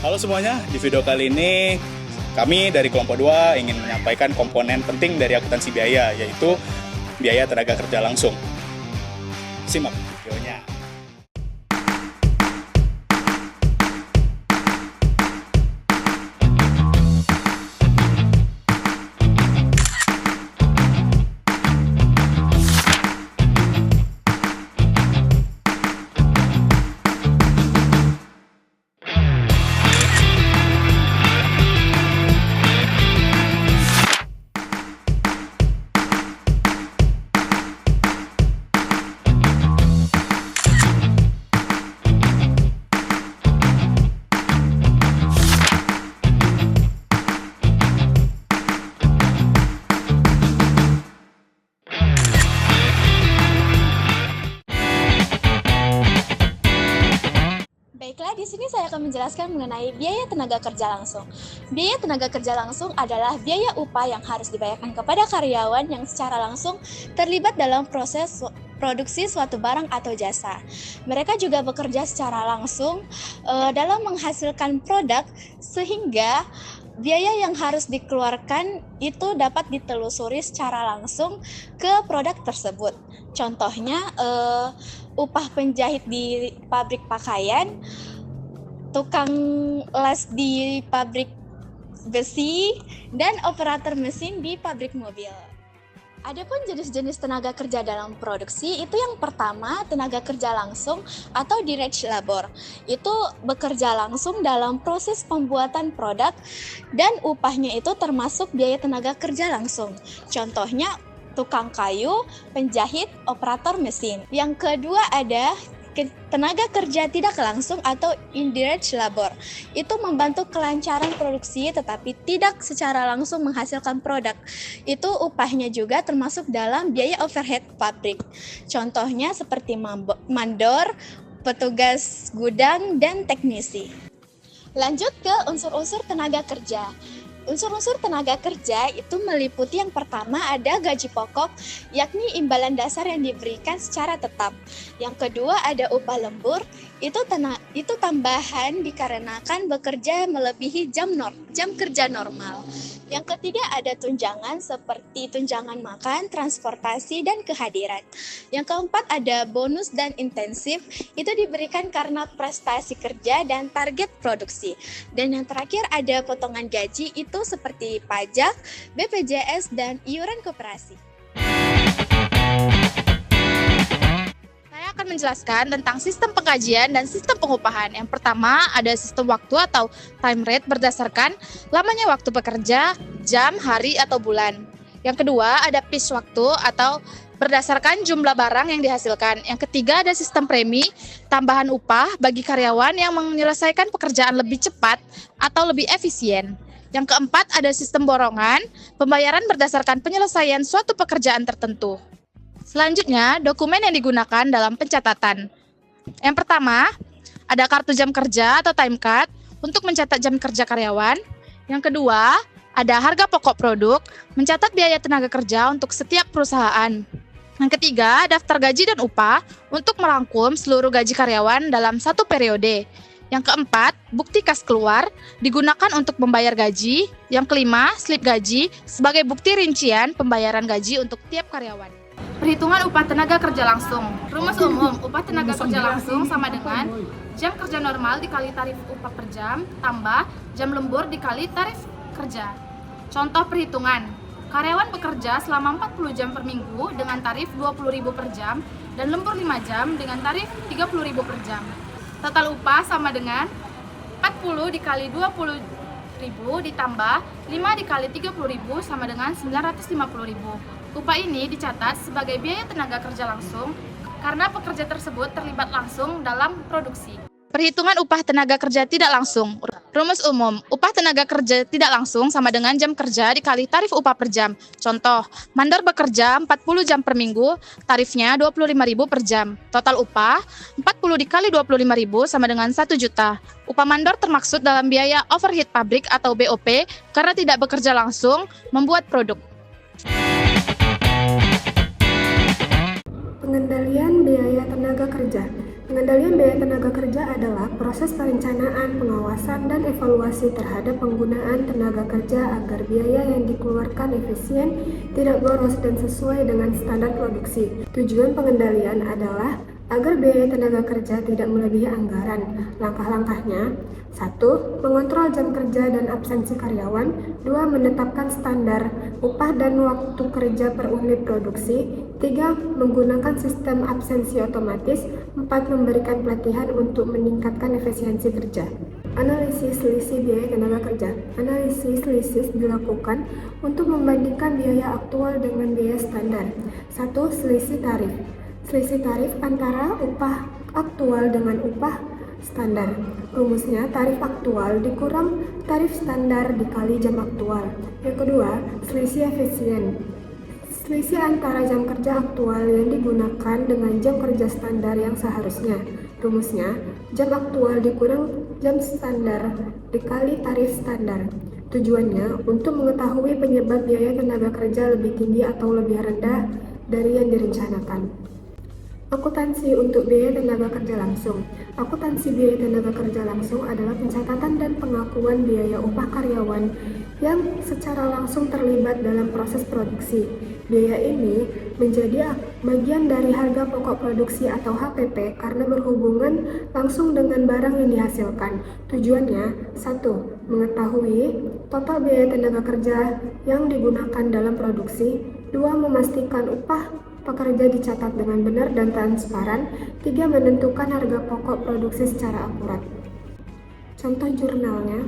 Halo semuanya, di video kali ini kami dari kelompok 2 ingin menyampaikan komponen penting dari akuntansi biaya, yaitu biaya tenaga kerja langsung. Simak videonya. Baiklah, di sini saya akan menjelaskan mengenai biaya tenaga kerja langsung. Biaya tenaga kerja langsung adalah biaya upah yang harus dibayarkan kepada karyawan yang secara langsung terlibat dalam proses produksi suatu barang atau jasa. Mereka juga bekerja secara langsung dalam menghasilkan produk, sehingga biaya yang harus dikeluarkan itu dapat ditelusuri secara langsung ke produk tersebut. Contohnya, upah penjahit di pabrik pakaian, tukang las di pabrik besi, dan operator mesin di pabrik mobil. Adapun jenis-jenis tenaga kerja dalam produksi, itu yang pertama tenaga kerja langsung atau direct labor. Itu bekerja langsung dalam proses pembuatan produk dan upahnya itu termasuk biaya tenaga kerja langsung. Contohnya tukang kayu, penjahit, operator mesin. Yang kedua ada tenaga kerja tidak langsung atau indirect labor. Itu membantu kelancaran produksi tetapi tidak secara langsung menghasilkan produk. Itu upahnya juga termasuk dalam biaya overhead pabrik. Contohnya seperti mandor, petugas gudang, dan teknisi. Lanjut ke unsur-unsur tenaga kerja. Unsur-unsur tenaga kerja itu meliputi yang pertama ada gaji pokok, yakni imbalan dasar yang diberikan secara tetap. Yang kedua ada upah lembur, itu tambahan dikarenakan bekerja melebihi jam kerja normal. Yang ketiga ada tunjangan seperti tunjangan makan, transportasi, dan kehadiran. Yang keempat ada bonus dan intensif, itu diberikan karena prestasi kerja dan target produksi. Dan yang terakhir ada potongan gaji, itu seperti pajak, BPJS, dan iuran koperasi. Saya akan menjelaskan tentang sistem penggajian dan sistem pengupahan. Yang pertama ada sistem waktu atau time rate berdasarkan lamanya waktu bekerja, jam, hari, atau bulan. Yang kedua ada piece waktu atau berdasarkan jumlah barang yang dihasilkan. Yang ketiga ada sistem premi, tambahan upah bagi karyawan yang menyelesaikan pekerjaan lebih cepat atau lebih efisien. Yang keempat ada sistem borongan, pembayaran berdasarkan penyelesaian suatu pekerjaan tertentu. Selanjutnya, dokumen yang digunakan dalam pencatatan. Yang pertama, ada kartu jam kerja atau time card untuk mencatat jam kerja karyawan. Yang kedua, ada harga pokok produk, mencatat biaya tenaga kerja untuk setiap perusahaan. Yang ketiga, daftar gaji dan upah untuk merangkum seluruh gaji karyawan dalam satu periode. Yang keempat, bukti kas keluar digunakan untuk membayar gaji. Yang kelima, slip gaji sebagai bukti rincian pembayaran gaji untuk tiap karyawan. Perhitungan upah tenaga kerja langsung. Rumus umum, upah tenaga kerja langsung sama dengan jam kerja normal dikali tarif upah per jam, tambah jam lembur dikali tarif kerja. Contoh perhitungan, karyawan bekerja selama 40 jam per minggu dengan tarif 20.000 per jam dan lembur 5 jam dengan tarif 30.000 per jam. Total upah sama dengan 40 dikali 20.000 ditambah 5 dikali 30.000 sama dengan 950.000. Upah ini dicatat sebagai biaya tenaga kerja langsung karena pekerja tersebut terlibat langsung dalam produksi. Perhitungan upah tenaga kerja tidak langsung. Rumus umum, upah tenaga kerja tidak langsung sama dengan jam kerja dikali tarif upah per jam. Contoh, mandor bekerja 40 jam per minggu, tarifnya 25.000 per jam. Total upah 40 dikali 25.000 sama dengan 1 juta. Upah mandor termaksud dalam biaya overhead pabrik atau BOP karena tidak bekerja langsung membuat produk. Pengendalian biaya tenaga kerja. Pengendalian biaya tenaga kerja adalah proses perencanaan, pengawasan, dan evaluasi terhadap penggunaan tenaga kerja agar biaya yang dikeluarkan efisien, tidak boros, dan sesuai dengan standar produksi. Tujuan pengendalian adalah agar biaya tenaga kerja tidak melebihi anggaran. Langkah-langkahnya: 1. Mengontrol jam kerja dan absensi karyawan. 2. Menetapkan standar upah dan waktu kerja per unit produksi. 3. Menggunakan sistem absensi otomatis. 4. Memberikan pelatihan untuk meningkatkan efisiensi kerja. Analisis selisih biaya tenaga kerja. Analisis selisih dilakukan untuk membandingkan biaya aktual dengan biaya standar. 1. Selisih tarif. Selisih tarif antara upah aktual dengan upah standar. Rumusnya tarif aktual dikurang tarif standar dikali jam aktual. Yang kedua, selisih efisien. Selisih antara jam kerja aktual yang digunakan dengan jam kerja standar yang seharusnya. Rumusnya, jam aktual dikurang jam standar dikali tarif standar. Tujuannya untuk mengetahui penyebab biaya tenaga kerja lebih tinggi atau lebih rendah dari yang direncanakan. Akuntansi untuk biaya tenaga kerja langsung. Akuntansi biaya tenaga kerja langsung adalah pencatatan dan pengakuan biaya upah karyawan yang secara langsung terlibat dalam proses produksi. Biaya ini menjadi bagian dari harga pokok produksi atau HPP karena berhubungan langsung dengan barang yang dihasilkan. Tujuannya: 1. Mengetahui total biaya tenaga kerja yang digunakan dalam produksi. 2. Memastikan upah pekerja dicatat dengan benar dan transparan. 3. Menentukan harga pokok produksi secara akurat. Contoh jurnalnya: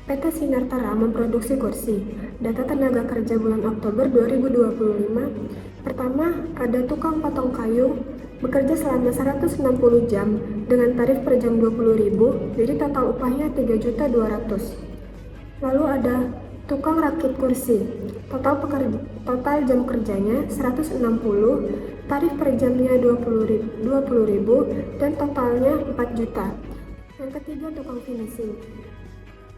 PT Sinartara memproduksi kursi. Data tenaga kerja bulan Oktober 2025. Pertama, ada tukang potong kayu bekerja selama 160 jam dengan tarif per jam 20.000, jadi total upahnya 3.200.000. Lalu ada tukang rakit kursi. Total jam kerjanya 160, tarif per jamnya 20.000 dan totalnya 4 juta. Yang ketiga, tukang finishing.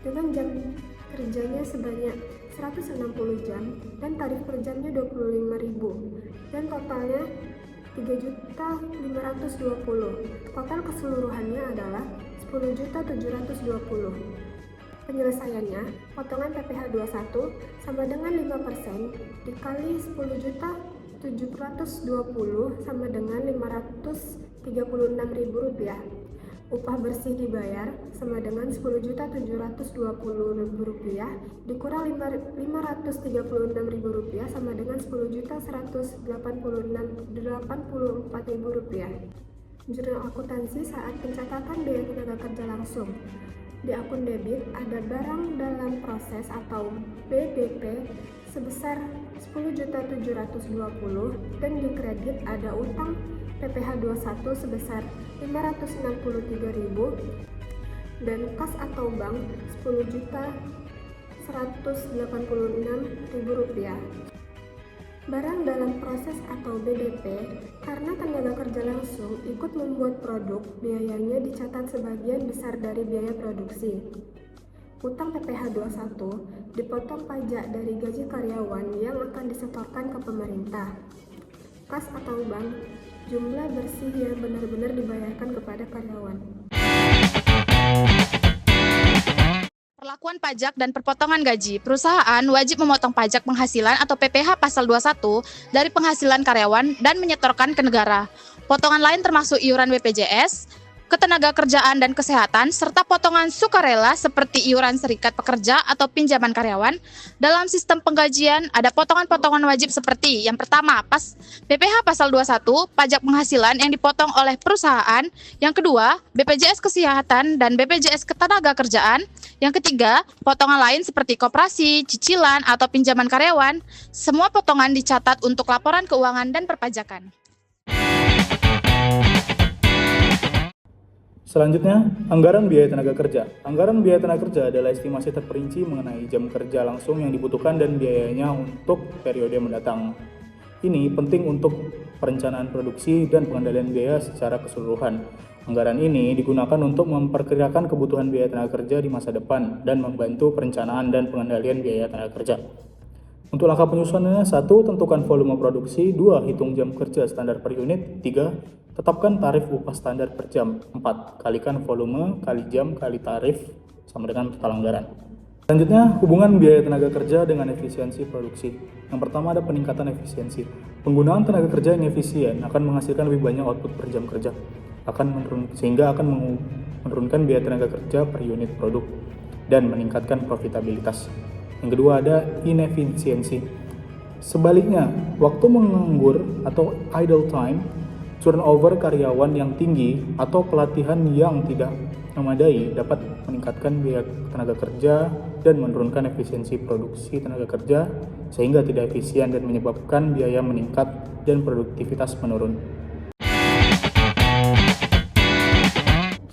Dengan jam kerjanya sebanyak 160 jam dan tarif per jamnya 25.000 dan totalnya 3.520. Total keseluruhannya adalah 10.720. Penyelesaiannya, potongan PPh 21 sama dengan 5% dikali 10.720 sama dengan Rp536.000. Upah bersih dibayar sama dengan Rp10.720 dikurang Rp536.000 sama dengan Rp10.184.000. Jurnal akuntansi saat pencatatan biaya tenaga kerja langsung. Di akun debit ada barang dalam proses atau BDP sebesar 10.720 dan di kredit ada utang PPh 21 sebesar 563.000 dan kas atau bank Rp10.186.000. Barang dalam proses atau BDP, karena tenaga kerja langsung ikut membuat produk, biayanya dicatat sebagian besar dari biaya produksi. Utang PPh 21 dipotong pajak dari gaji karyawan yang akan disetorkan ke pemerintah. Kas atau bank, jumlah bersih yang benar-benar dibayarkan kepada karyawan. Perlakuan pajak dan perpotongan gaji. Perusahaan wajib memotong pajak penghasilan atau PPh pasal 21 dari penghasilan karyawan dan menyetorkan ke negara. Potongan lain termasuk iuran BPJS, ketenaga kerjaan dan kesehatan, serta potongan sukarela seperti iuran serikat pekerja atau pinjaman karyawan. Dalam sistem penggajian ada potongan-potongan wajib seperti yang pertama, PPh pasal 21, pajak penghasilan yang dipotong oleh perusahaan. Yang kedua, BPJS kesehatan dan BPJS ketenaga kerjaan. Yang ketiga, potongan lain seperti koperasi, cicilan, atau pinjaman karyawan. Semua potongan dicatat untuk laporan keuangan dan perpajakan. Selanjutnya, anggaran biaya tenaga kerja. Anggaran biaya tenaga kerja adalah estimasi terperinci mengenai jam kerja langsung yang dibutuhkan dan biayanya untuk periode mendatang. Ini penting untuk perencanaan produksi dan pengendalian biaya secara keseluruhan. Anggaran ini digunakan untuk memperkirakan kebutuhan biaya tenaga kerja di masa depan dan membantu perencanaan dan pengendalian biaya tenaga kerja. Untuk langkah penyusunannya, 1. Tentukan volume produksi. 2. Hitung jam kerja standar per unit. 3. Tetapkan tarif upah standar per jam. 4. Kalikan volume kali jam kali tarif sama dengan total anggaran. Selanjutnya, hubungan biaya tenaga kerja dengan efisiensi produksi. Yang pertama ada peningkatan efisiensi. Penggunaan tenaga kerja yang efisien akan menghasilkan lebih banyak output per jam kerja, sehingga akan menurunkan biaya tenaga kerja per unit produk dan meningkatkan profitabilitas. Yang kedua ada inefisiensi. Sebaliknya, waktu menganggur atau idle time, turnover karyawan yang tinggi, atau pelatihan yang tidak memadai dapat meningkatkan biaya tenaga kerja dan menurunkan efisiensi produksi tenaga kerja sehingga tidak efisien dan menyebabkan biaya meningkat dan produktivitas menurun.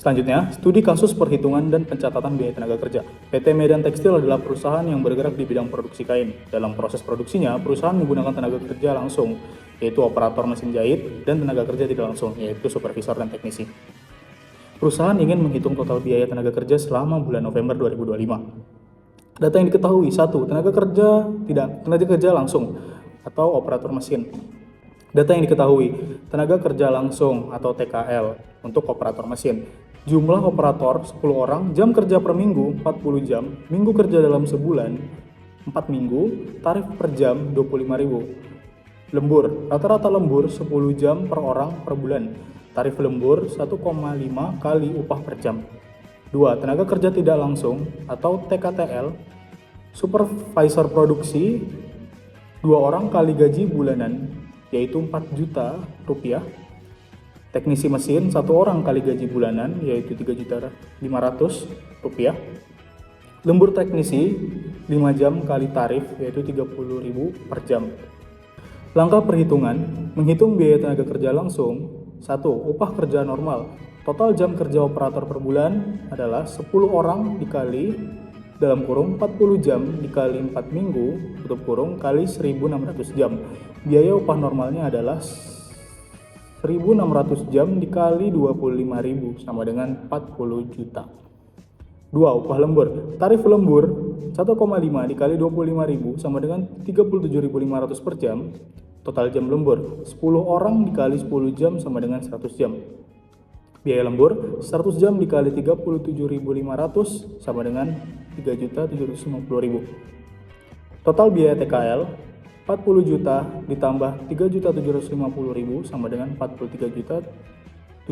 Selanjutnya, studi kasus perhitungan dan pencatatan biaya tenaga kerja. PT Medan Tekstil adalah perusahaan yang bergerak di bidang produksi kain. Dalam proses produksinya, perusahaan menggunakan tenaga kerja langsung, yaitu operator mesin jahit, dan tenaga kerja tidak langsung, yaitu supervisor dan teknisi. Perusahaan ingin menghitung total biaya tenaga kerja selama bulan November 2025. Data yang diketahui: 1. Tenaga kerja langsung atau operator mesin. Data yang diketahui: tenaga kerja langsung atau TKL untuk operator mesin. Jumlah operator 10 orang, jam kerja per minggu 40 jam, minggu kerja dalam sebulan 4 minggu, tarif per jam 25.000. Lembur, rata-rata lembur 10 jam per orang per bulan. Tarif lembur 1,5 kali upah per jam. 2. Tenaga kerja tidak langsung atau TKTL, supervisor produksi 2 orang kali gaji bulanan, yaitu 4 juta rupiah. Teknisi mesin 1 orang kali gaji bulanan, yaitu 3.500.000 rupiah. Lembur teknisi 5 jam kali tarif, yaitu 30.000 per jam. Langkah perhitungan: menghitung biaya tenaga kerja langsung. 1. Upah kerja normal. Total jam kerja operator per bulan adalah 10 orang dikali dalam kurung 40 jam dikali 4 minggu tutup kurung kali 1.600 jam. Biaya upah normalnya adalah 1.600 jam dikali 25.000 sama dengan 40 juta. 2. Upah lembur. Tarif lembur 1,5 dikali 25.000 sama dengan 37.500 per jam. Total jam lembur 10 orang dikali 10 jam sama dengan 100 jam. Biaya lembur 100 jam dikali 37.500 sama dengan 3.750.000. Total biaya TKL 40 juta ditambah 3.750.000 sama dengan 43.750.000.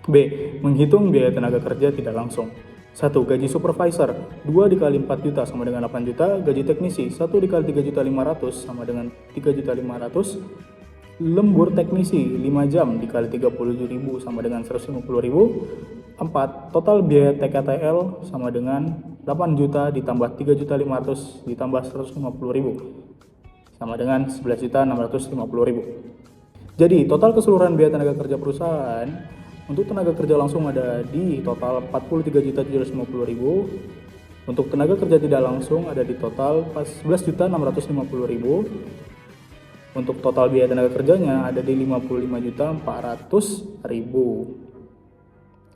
B. Menghitung biaya tenaga kerja tidak langsung. 1. Gaji supervisor 2 dikali 4 juta sama dengan 8 juta. Gaji teknisi 1 dikali 3.500.000 sama dengan 3.500.000. Lembur teknisi 5 jam dikali 37.000 sama dengan 150.000. 4. Total biaya TKTL sama dengan 8 juta ditambah 3.500.000 ditambah 150.000 sama dengan 11.650.000. Jadi total keseluruhan biaya tenaga kerja perusahaan untuk tenaga kerja langsung ada di total 43.750.000. Untuk tenaga kerja tidak langsung ada di total 11.650.000. Untuk total biaya tenaga kerjanya ada di 55.400.000.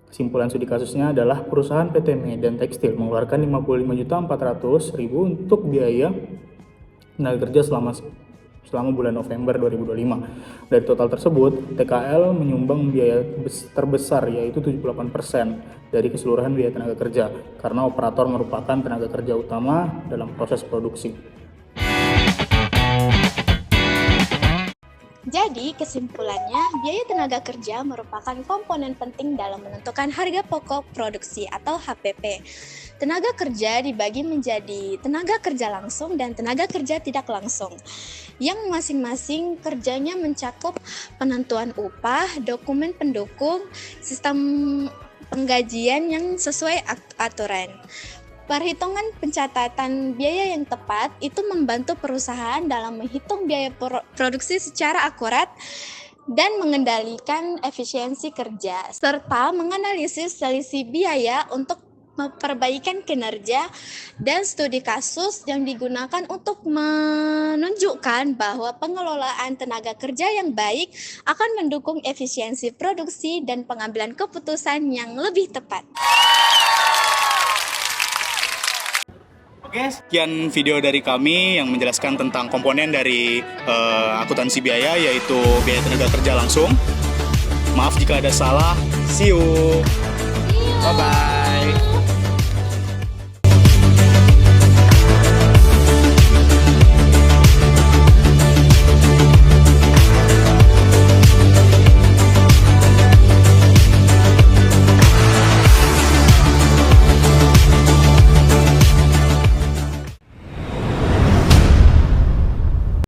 Kesimpulan studi kasusnya adalah perusahaan PT Medan Tekstil mengeluarkan 55.400.000 untuk biaya tenaga kerja selama bulan November 2025. Dari total tersebut, TKL menyumbang biaya terbesar, yaitu 78% dari keseluruhan biaya tenaga kerja, karena operator merupakan tenaga kerja utama dalam proses produksi. Jadi, kesimpulannya, biaya tenaga kerja merupakan komponen penting dalam menentukan harga pokok produksi atau HPP. Tenaga kerja dibagi menjadi tenaga kerja langsung dan tenaga kerja tidak langsung, yang masing-masing kerjanya mencakup penentuan upah, dokumen pendukung, sistem penggajian yang sesuai aturan. Perhitungan pencatatan biaya yang tepat itu membantu perusahaan dalam menghitung biaya produksi secara akurat dan mengendalikan efisiensi kerja, serta menganalisis selisih biaya untuk perbaikan kinerja. Dan studi kasus yang digunakan untuk menunjukkan bahwa pengelolaan tenaga kerja yang baik akan mendukung efisiensi produksi dan pengambilan keputusan yang lebih tepat. Oke, sekian video dari kami yang menjelaskan tentang komponen dari akuntansi biaya, yaitu biaya tenaga kerja langsung. Maaf jika ada salah. See you. Bye-bye.